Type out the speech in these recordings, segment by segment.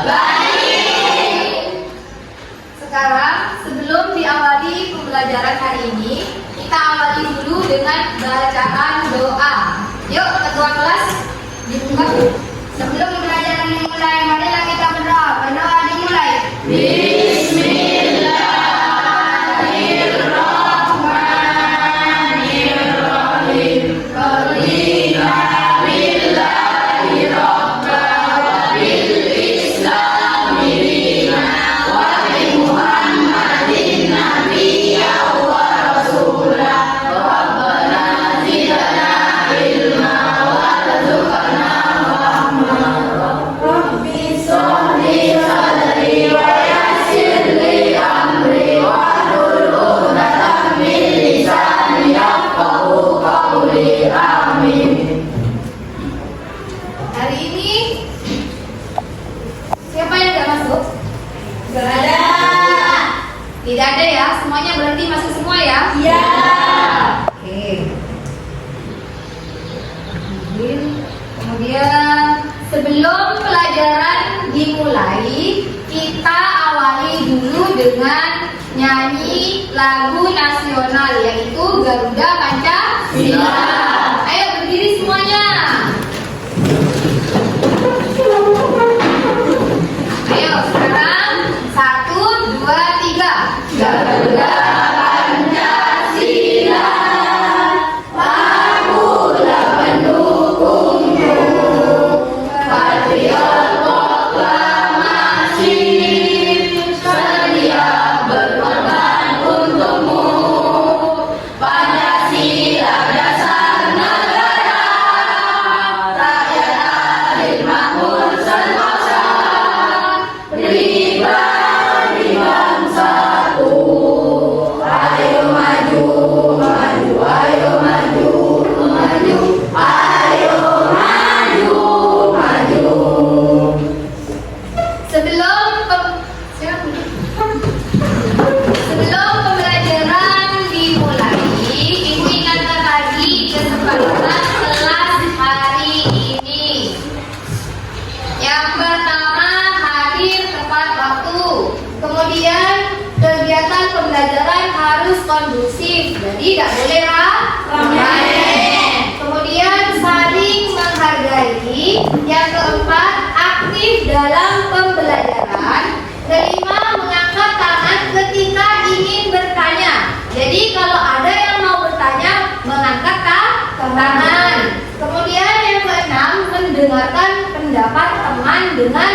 Baik. Sekarang sebelum diawali pembelajaran hari ini, kita awali dulu dengan bacaan doa. Yuk, ketua kelas dibuka. Sebelum pembelajaran dimulai, marilah kita berdoa. Berdoa dimulai. Hari ini siapa yang tidak masuk? Tidak ada. Tidak ada ya? Semuanya berarti masuk semua ya? Iya. Oke. Kemudian sebelum pelajaran dimulai, kita awali dulu dengan nyanyi lagu nasional, yaitu Garuda Pancasila. Ayo berdiri semuanya. Ayo sekarang 1, 2, 3. Garuda Pancasila, akulah pendukungmu, patriot proklamasi, sedia berkorban untukmu. Pancasila dasar negara, rakyat adil makmur sentosa, pribadi bangsatu. Ayo maju, maju, ayo maju, maju, ayo maju, maju. Sebelum pembelajaran dimulai, Ibu ingatkan lagi kesepakatan kelas hari ini. Yang pertama, hadir tepat waktu. Kemudian kegiatan pembelajaran harus kondusif, jadi tidak boleh ramai. Kemudian saling menghargai. Yang keempat, aktif dalam pembelajaran. Kelima, mengangkat tangan ketika ingin bertanya. Jadi kalau ada yang mau bertanya, mengangkat tangan. Kemudian yang keenam, mendengarkan pendapat teman dengan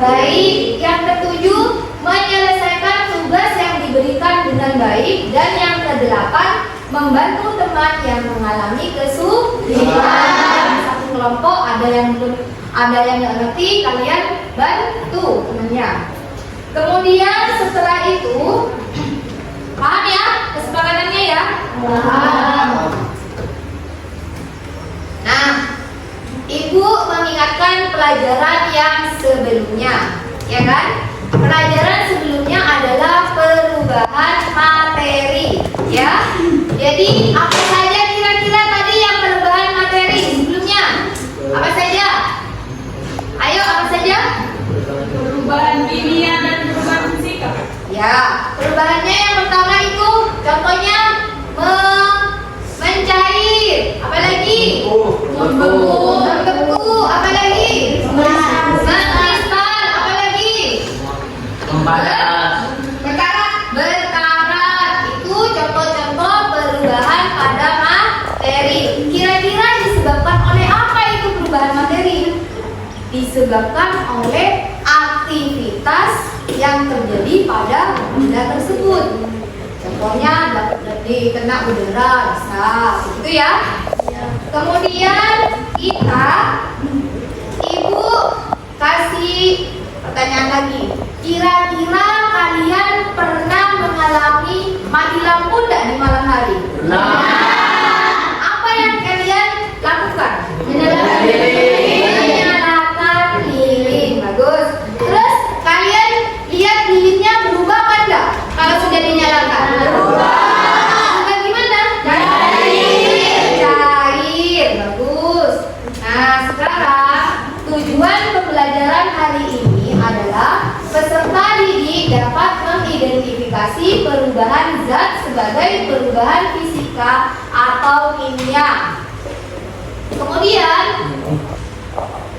baik. Yang ketujuh, menyelesaikan tugas yang diberikan dengan baik. Dan yang kedelapan, membantu teman yang mengalami kesulitan. Satu kelompok ada yang nggak ngerti, kalian bantu temannya. Kemudian setelah itu, paham ya kesepakatannya ya? Paham. Nah, Ibu mengingatkan pelajaran yang sebelumnya, ya kan? Pelajaran sebelumnya adalah perubahan materi, ya. Jadi apa saja kira-kira tadi yang perubahan materi sebelumnya? Apa saja? Ayo, apa saja? Perubahan kimia dan perubahan fisika. Ya, perubahannya yang pertama itu contohnya mencair, apa lagi? Membeku, apa lagi? Mengkristal, apa lagi? Berkarat. Itu contoh-contoh perubahan pada materi. Kira-kira disebabkan oleh apa itu perubahan materi? Disebabkan oleh aktivitas yang terjadi pada benda tersebut. Contohnya kena udara, bisa, gitu ya. Kemudian Ibu kasih pertanyaan lagi. Kira-kira kalian pernah mengalami mati lampu tidak di malam hari? Apa yang kalian lakukan? Menyalakan lilin. Bagus. Terus kalian lihat lilinnya berubah kan enggak? Kalau sudah dinyalakan. Berubah gimana? Cair. Bagus. Nah, sekarang tujuan pembelajaran hari ini mengidentifikasi perubahan zat sebagai perubahan fisika atau kimia. Kemudian,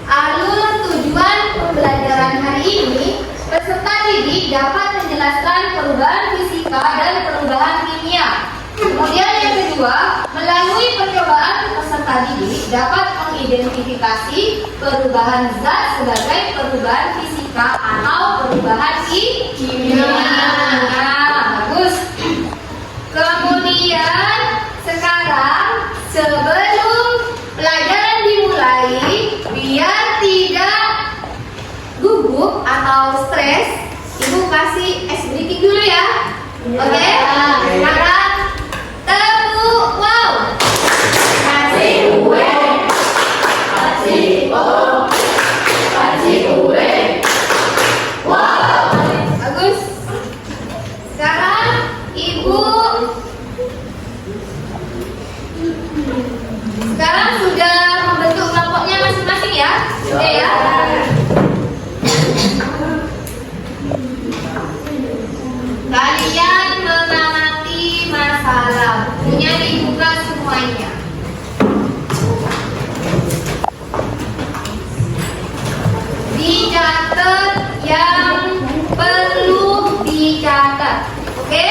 alur tujuan pembelajaran hari ini, peserta didik dapat menjelaskan perubahan fisika dan perubahan kimia. Kemudian yang kedua, melalui percobaan peserta didik dapat mengidentifikasi perubahan zat sebagai perubahan fisika atau perubahan kimia. Nah, bagus. Kemudian sekarang sebelum pelajaran dimulai, biar tidak gugup atau stres, Ibu kasih es briefing dulu ya. Oke? Sekarang tepuk wow. Kasih kue, kasih pop, kasih kue. Wow. Bagus. Sekarang Ibu sudah membentuk kelompoknya masing-masing ya. Oke ya. Kalian mengamati masalah, bukunya dibuka semuanya. Dicatat yang perlu dicatat, oke?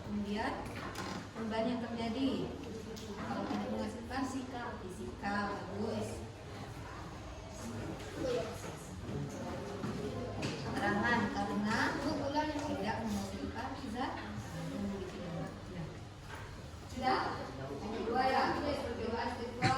Kemudian perubahan yang terjadi kalau tidak menghasilkan fisika bagus. Keterangan karena tidak menghasilkan zat sudah. Yang kedua ya, percobaan kedua.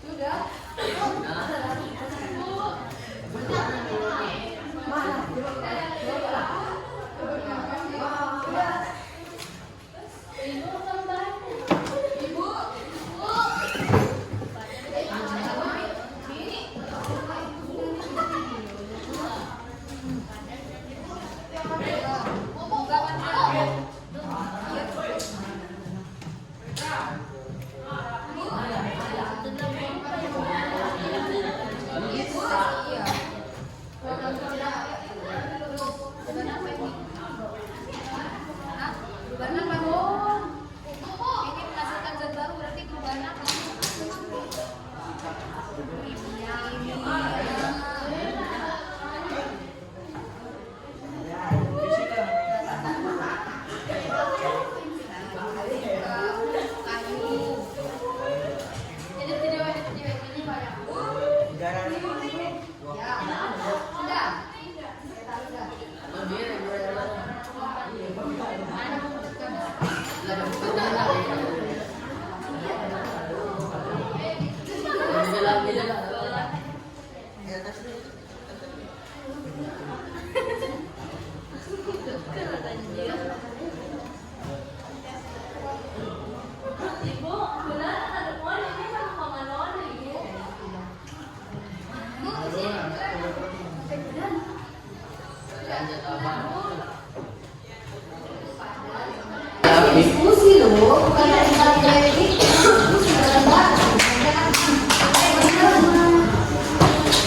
Sudah? Diskusi loh, bukan dari diskusi dalam bahasa.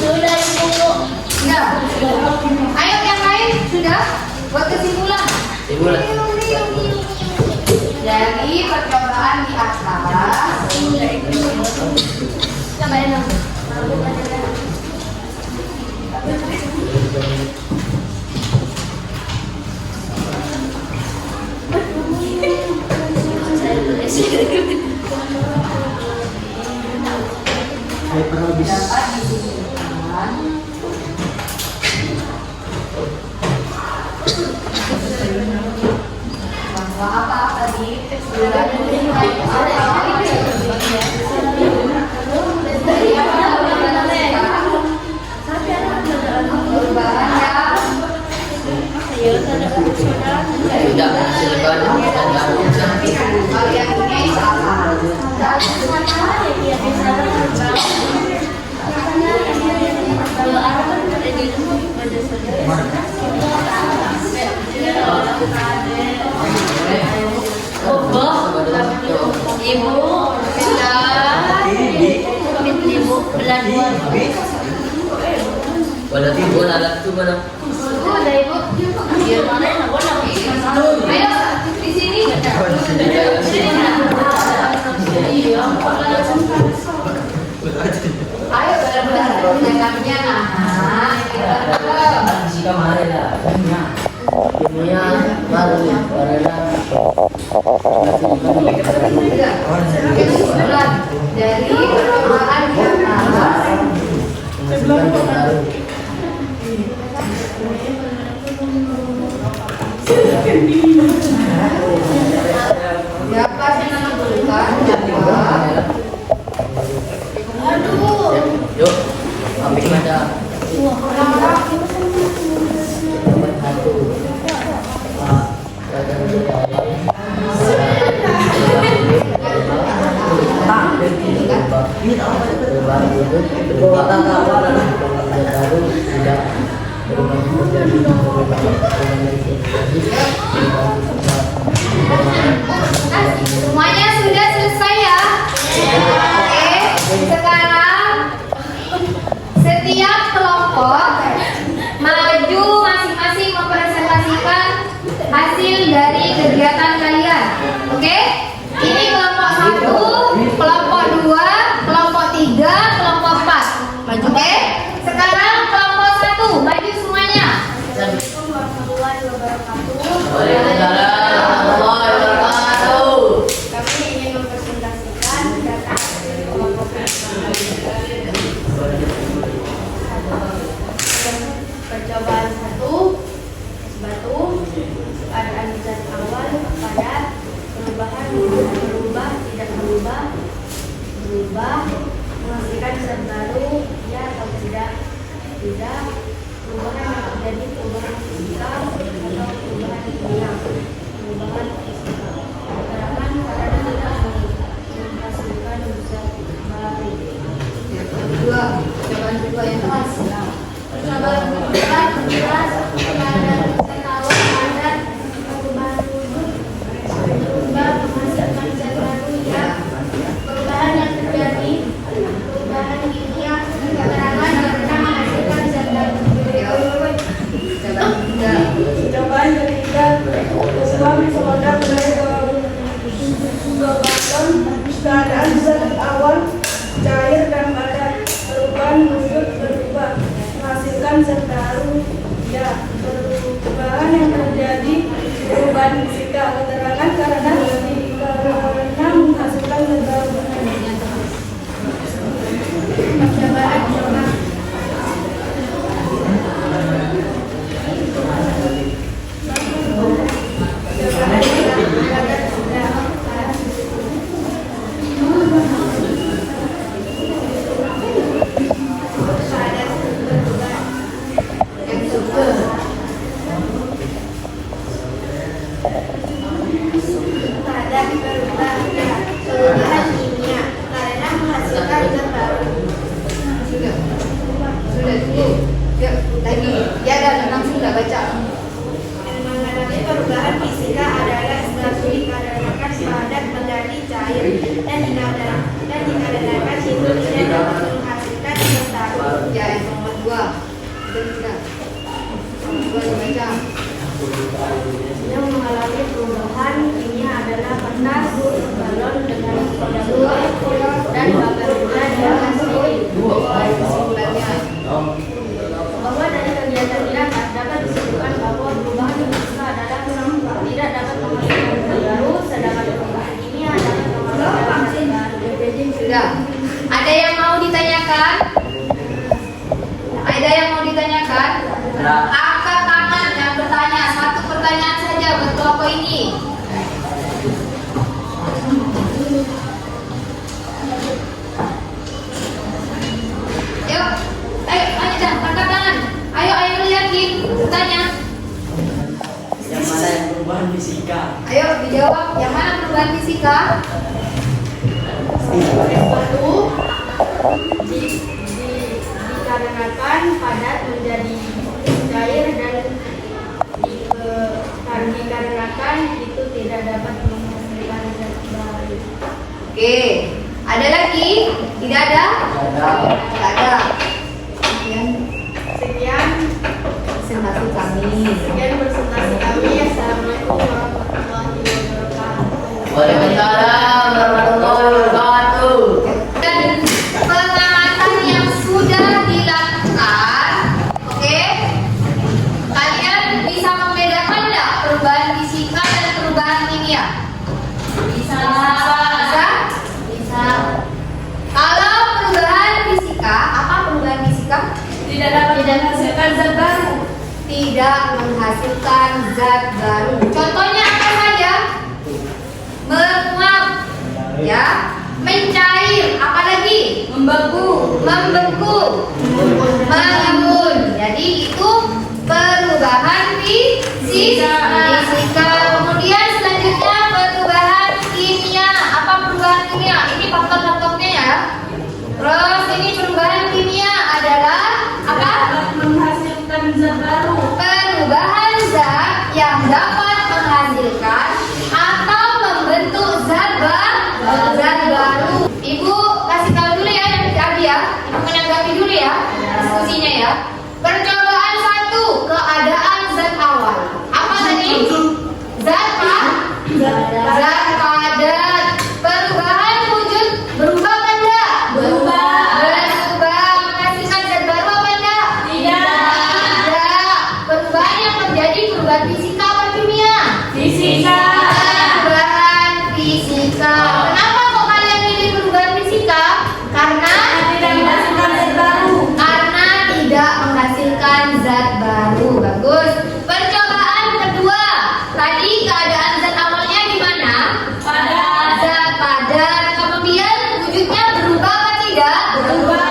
Sudah ibu. Sudah. Ayo yang lain sudah buat kesimpulan. Dari percobaan di atas. Cobain dong. Dapat disimpulkan bahwa apa tadi Ibu sudah ibu belajar. Walau timbul alat itu mana? Udah ibu. Biar mana yang boleh. Ayo di sini. Ayo benar-benar menangkapnya nah. Jika mana lah, ilmunya baru Kesimpulan dari percobaan di atas. Dapat menentukan bahwa Yuk, ambil mata. semuanya sudah selesai ya. Oke, sekarang setiap kelompok maju masing-masing mempresentasikan hasil dari kegiatan kalian. Oke? Ini kelompok 1, kelompok 2, kelompok 3, kelompok 4. Maju. Oke? Sekarang kelompok 1, maju semuanya. Kami ingin mempresentasikan data dari kelompok percobaan 1 batu keadaan zat awal padat perubahan berubah tidak berubah menghasilkan zat baru ya atau tidak perubahan yang terjadi perubahan fisikal atau perubahan kimia perubahan fisikal keterangan pada tidak menghasilkan zat baru. Kedua, jawaban kedua yang keras. Percobaan kedua menjelas keadaan zat awal padat perubahan berubah menghasilkan zat baru ya perubahan yang terjadi perubahan kimia keterangan pernah menghasilkan zat baru. Jawaban ketiga. Cobaan ketiga, uang soda keadaan zat awal cair dan padat perubahan wujud berubah menghasilkan zat baru ya Angkat tangan yang bertanya. Satu pertanyaan saja buat kelompok ini. Yuk, ayo dah, angkat tangan. Ayo lihatin, bertanya. Yang mana yang perubahan fisika? Ayo dijawab, yang mana perubahan fisika? Satu, dikarenakan padat menjadi cair dan dikarenakan itu tidak dapat menghasilkan zat baru. Oke, ada lagi? Tidak ada? Tidak ada. Sekian Presentasi kami. presentasi kami. Assalamualaikum warahmatullahi wabarakatuh. Waalaikumsalam warahmatullahi wabarakatuh. Dan pengamatan yang sudah dilakukan, oke? Kalian bisa membedakan tidak perubahan fisika dan perubahan kimia? Bisa. Bisa. Kalau perubahan fisika, apa perubahan fisika? Tidak dapat menghasilkan zat baru. Tidak menghasilkan zat baru. Contohnya apa saja? Menguap, ya, mencair, apalagi? Membeku, mengembun. Jadi itu perubahan fisika. Kemudian selanjutnya perubahan kimia. Apa perubahan kimia? Ini faktor-faktornya ya. Terus ini perubahan kimia adalah apa? Menghasilkan zat baru. Perubahan zat yang dapat menghasilkan atau membentuk zat baru. Ibu kasih tahu dulu ya yang tadi ya. Ibu menanggapi dulu ya diskusinya ya. Percobaan 1, keadaan zat awal. Apa tadi? Zat padat. Perubahan wujud berubah kan enggak? Berubah. Menghasilkan zat baru apa enggak? Tidak. Perubahan yang terjadi perubahan fisika apa kimia? Perubahan fisika. Kenapa kok kalian pilih perubahan fisika? Karena tidak menghasilkan zat baru. Bagus. Percobaan kedua. Tadi keadaan zat awalnya gimana? Zat padat. Kemudian wujudnya berubah apa tidak? Berubah.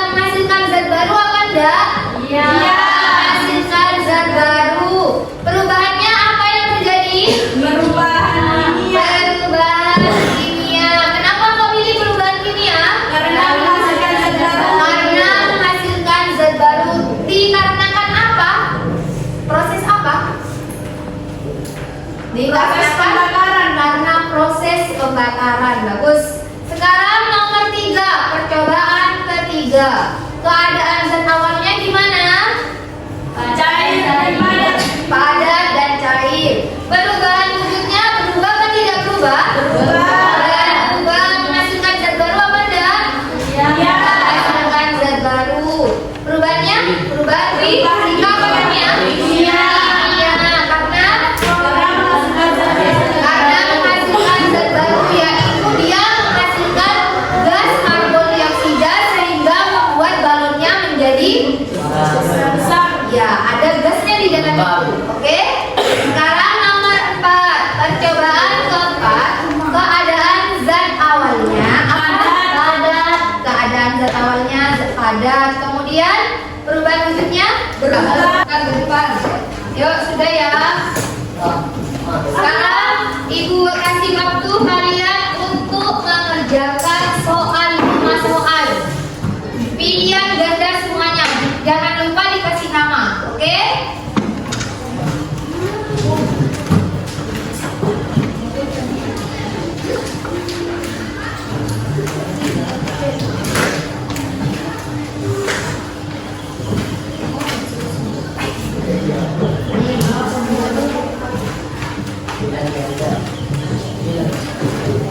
Menghasilkan zat baru apa enggak? Menghasilkan zat baru. Perubahannya apa yang terjadi? Perubahan kimia. Kenapa kau pilih perubahan kimia? Karena menghasilkan zat baru. Dikarenakan apa? Proses apa? Dikarenakan karena proses pembakaran. Bagus. Sekarang nomor 3, percobaan ketiga. Keadaan zat awalnya gimana? Padat dan cair. Perubahan wujudnya berubah atau tidak berubah? Berubah. Menghasilkan zat baru apa enggak? Menghasilkan zat baru. Perubahannya? Perubahan fisika apa kimia? Kimia. Karena menghasilkan zat baru, yaitu dia menghasilkan gas karbon dioksida sehingga membuat balonnya menjadi besar. Ya, ada gasnya di dalam itu. Oke. Sekarang nomor 4, percobaan keempat. Keadaan zat awalnya padat. Keadaan zat awalnya padat. Kemudian perubahan wujudnya berubah ke depan. Yuk, sudah ya. Sekarang ibu kasih waktu kalian untuk mengerjakan soal 5 soal. Pilihan ganda semuanya. Jangan lupa dikasih nama, oke? Bilang.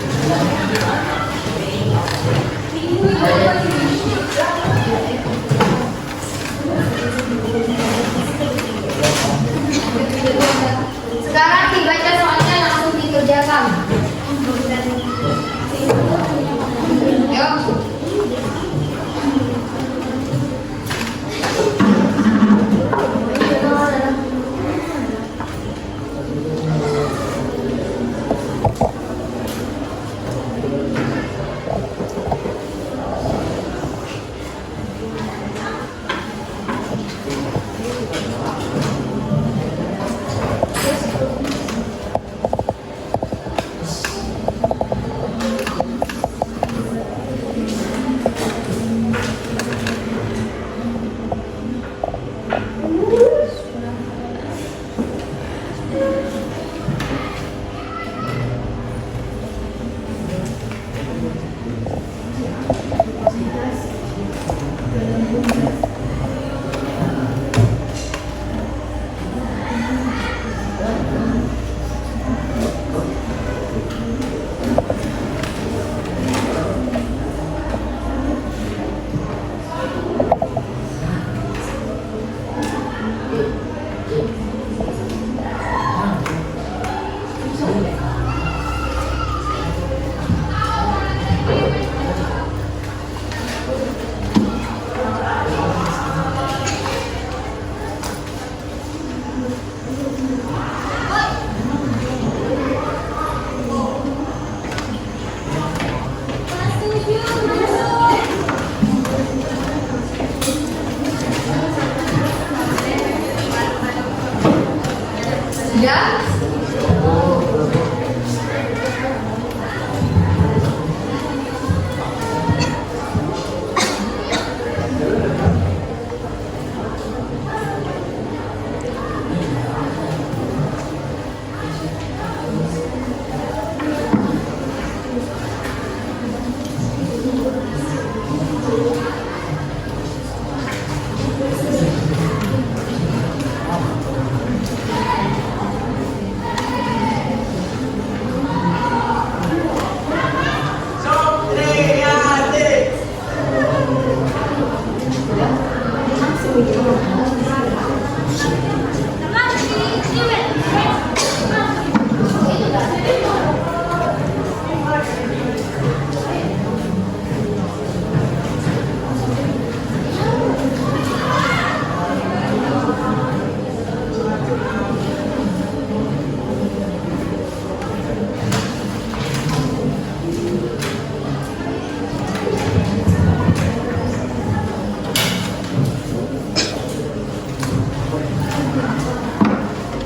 Sudah?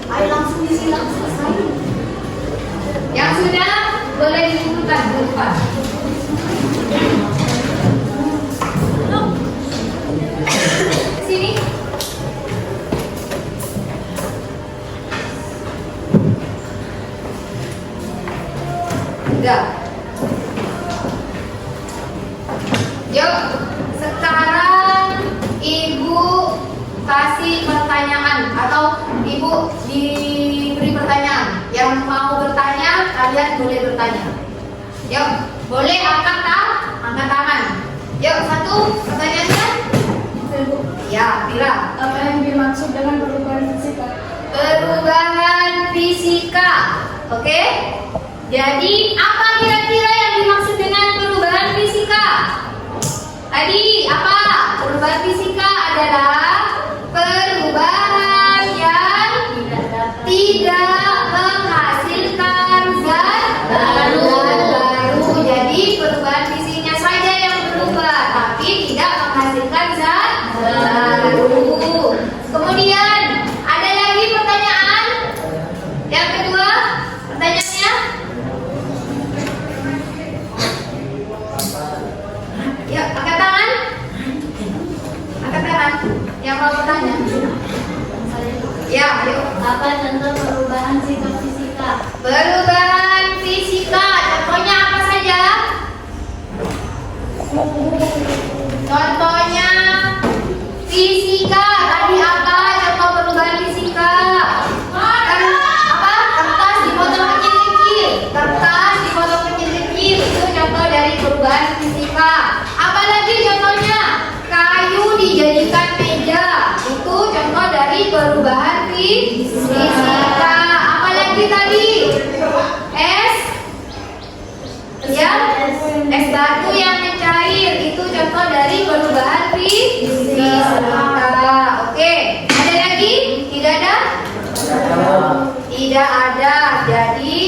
Ayo langsung disilang selesai. Yang sudah boleh dikumpulkan ke depan. Sini. Udah. Yuk, sekarang Ibu kasih pertanyaan atau Ibu diberi pertanyaan. Yang mau bertanya, kalian boleh bertanya. Yuk, boleh angkat tangan. Yuk, satu pertanyaannya. Ya, Tira. Apa yang dimaksud dengan perubahan fisika? Perubahan fisika. Oke? Jadi, apa kira-kira yang dimaksud dengan perubahan fisika? Tadi apa? Perubahan fisika adalah perubahan yang tidak menghasilkan zat baru. Jadi perubahan fisiknya saja yang berubah, tapi tidak menghasilkan zat baru. Kemudian ada lagi pertanyaan. Yang kedua, pertanyaannya. Ya, angkat tangan. Angkat tangan. Yang mau bertanya. Ya, ayo. Apa contoh perubahan sikap fisika? Perubahan fisika. Contohnya apa saja? Contohnya fisika. Tadi apa contoh perubahan fisika? Apa? Kertas dipotong kecil-kecil. Kertas dipotong kecil-kecil. Itu contoh dari perubahan fisika. Apalagi contohnya? Kayu dijadikan meja. Itu contoh dari perubahan fisika. Apalagi tadi? Es batu yang mencair. Itu contoh dari perubahan fisika. Oke. Ada lagi? Tidak ada? Tidak ada. Jadi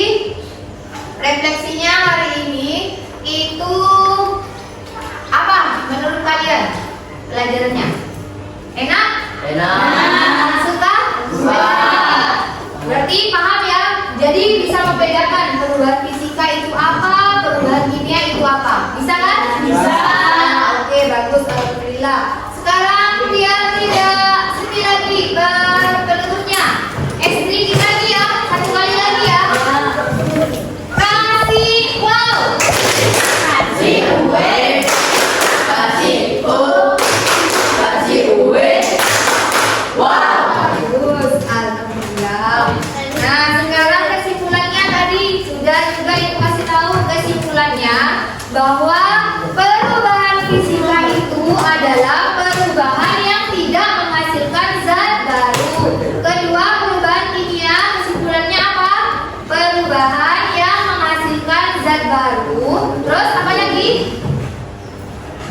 refleksinya hari ini itu apa menurut kalian pelajarannya? Enak? Enak. Suka? Berarti paham ya? Jadi bisa membedakan perubahan fisika itu apa, perubahan kimia itu apa. Bisa kan? Bisa. Oke, bagus. Alhamdulillah. Sekarang dia tidak sedih lagi penutupnya. Sedikit lagi ya. Satu kali lagi ya. Kasih wow. Kasih kue. Kasih o. Kasih kue. Wow. Bagus. Alhamdulillah. Nah, sekarang kesimpulannya tadi sudah juga Ibu kasih tahu kesimpulannya bahwa perubahan fisika itu adalah perubahan yang tidak menghasilkan zat baru. Kedua, perubahan kimia kesimpulannya apa? Perubahan yang menghasilkan zat baru. Terus apa lagi?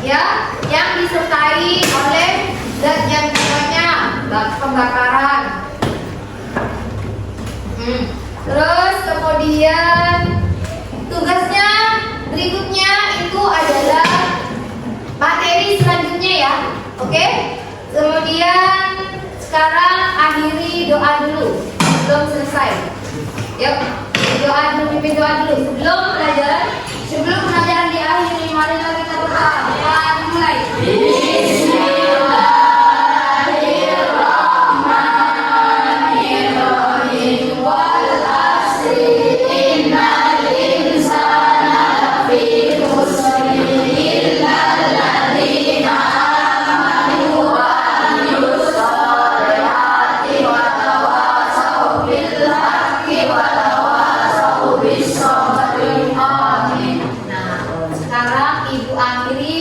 Ya, yang disertai oleh zat yang namanya pembakaran. Terus kemudian tugasnya berikutnya itu adalah materi selanjutnya ya. Oke? Kemudian sekarang akhiri doa dulu. belum selesai. Yuk, pimpin doa dulu. Sebelum pelajaran diakhiri, marilah kita berdoa. Mulai.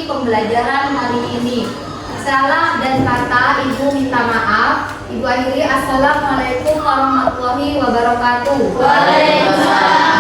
Pembelajaran hari ini. Salah dan kata Ibu minta maaf. Ibu akhiri. Assalamualaikum warahmatullahi wabarakatuh. Waalaikumsalam.